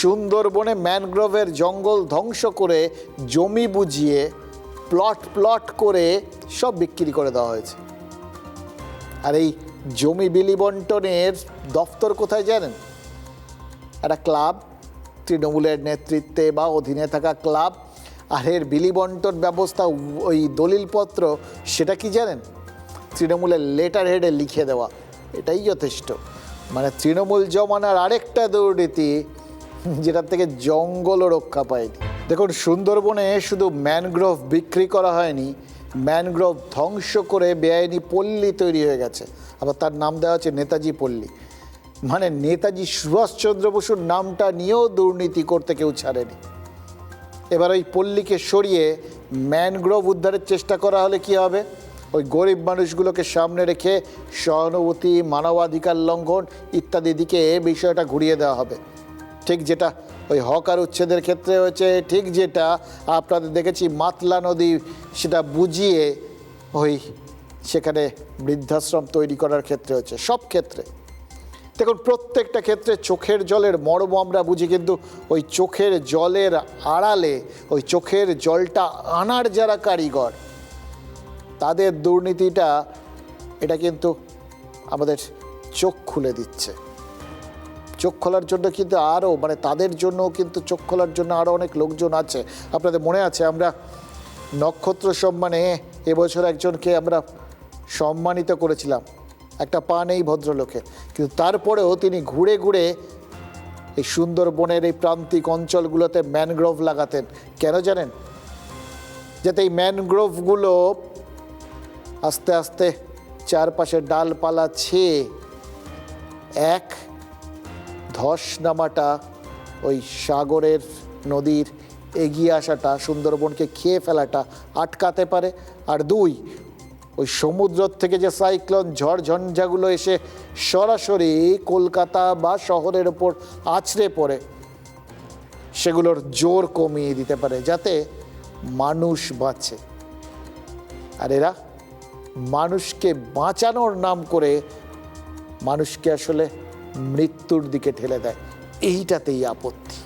সুন্দরবনে ম্যানগ্রোভের জঙ্গল ধ্বংস করে জমি বুঝিয়ে প্লট করে সব বিক্রি করে দেওয়া হয়েছে। আর এই জমি বিলি বন্টনের দফতর কোথায় জানেন? একটা ক্লাব, তৃণমূলের নেতৃত্বে বা অধীনে থাকা ক্লাব। আর এর বিলি বন্টন ব্যবস্থা, ওই দলিলপত্র, সেটা কি জানেন? তৃণমূলের লেটার হেডে লিখে দেওয়া। এটাই যথেষ্ট। মানে তৃণমূল জমানার আরেকটা দুর্নীতি, যেটার থেকে জঙ্গলও রক্ষা পায়নি। দেখুন, সুন্দরবনে শুধু ম্যানগ্রোভ বিক্রি করা হয়নি, ম্যানগ্রোভ ধ্বংস করে বেআইনি পল্লী তৈরি হয়ে গেছে। আবার তার নাম দেওয়া হচ্ছে নেতাজি পল্লী। মানে নেতাজি সুভাষচন্দ্র বসুর নামটা নিয়েও দুর্নীতি করতে কেউ ছাড়েনি। এবার ওই পল্লীকে সরিয়ে ম্যানগ্রোভ উদ্ধারের চেষ্টা করা হলে কি হবে? ওই গরিব মানুষগুলোকে সামনে রেখে সহানুভূতি, মানবাধিকার লঙ্ঘন ইত্যাদি দিকে বিষয়টা ঘুরিয়ে দেওয়া হবে। ঠিক যেটা ওই হকার উচ্ছেদের ক্ষেত্রে হয়েছে, ঠিক যেটা আপনাদের দেখেছি মাতলা নদী, সেটা বুঝিয়ে ওই সেখানে বৃদ্ধাশ্রম তৈরি করার ক্ষেত্রে হয়েছে। সব ক্ষেত্রে দেখুন, প্রত্যেকটা ক্ষেত্রে চোখের জলের মর্ম আমরা বুঝি, কিন্তু ওই চোখের জলের আড়ালে ওই চোখের জলটা আনার যারা কারিগর, তাদের দুর্নীতিটা, এটা কিন্তু আমাদের চোখ খুলে দিচ্ছে। চোখ খোলার জন্য কিন্তু আরও, মানে তাদের জন্য কিন্তু চোখ খোলার জন্য আরও অনেক লোকজন আছে। আপনাদের মনে আছে, আমরা নক্ষত্র সম্মানে এবছর একজনকে আমরা সম্মানিত করেছিলাম। একটা পা নেই ভদ্রলোকের, কিন্তু তারপরেও তিনি ঘুরে ঘুরে এই সুন্দরবনের এই প্রান্তিক অঞ্চলগুলোতে ম্যানগ্রোভ লাগাতেন। কেন জানেন? যাতে এই ম্যানগ্রোভগুলো আস্তে আস্তে চারপাশে ডালপালা ছেয়ে এক ধস নামাটা, ওই সাগরের নদীর এগিয়ে আসাটা, সুন্দরবনকে খেয়ে ফেলাটা আটকাতে পারে। আর দুই, ওই সমুদ্র থেকে যে সাইক্লোন ঝড়ঝঞ্ঝাগুলো এসে সরাসরি কলকাতা বা শহরের ওপর আছড়ে পড়ে, সেগুলোর জোর কমিয়ে দিতে পারে, যাতে মানুষ বাঁচে। আর এরা মানুষকে বাঁচানোর নাম করে মানুষকে আসলে মৃত্যুর দিকে ঠেলে দেয়। এইটাতেই আপত্তি।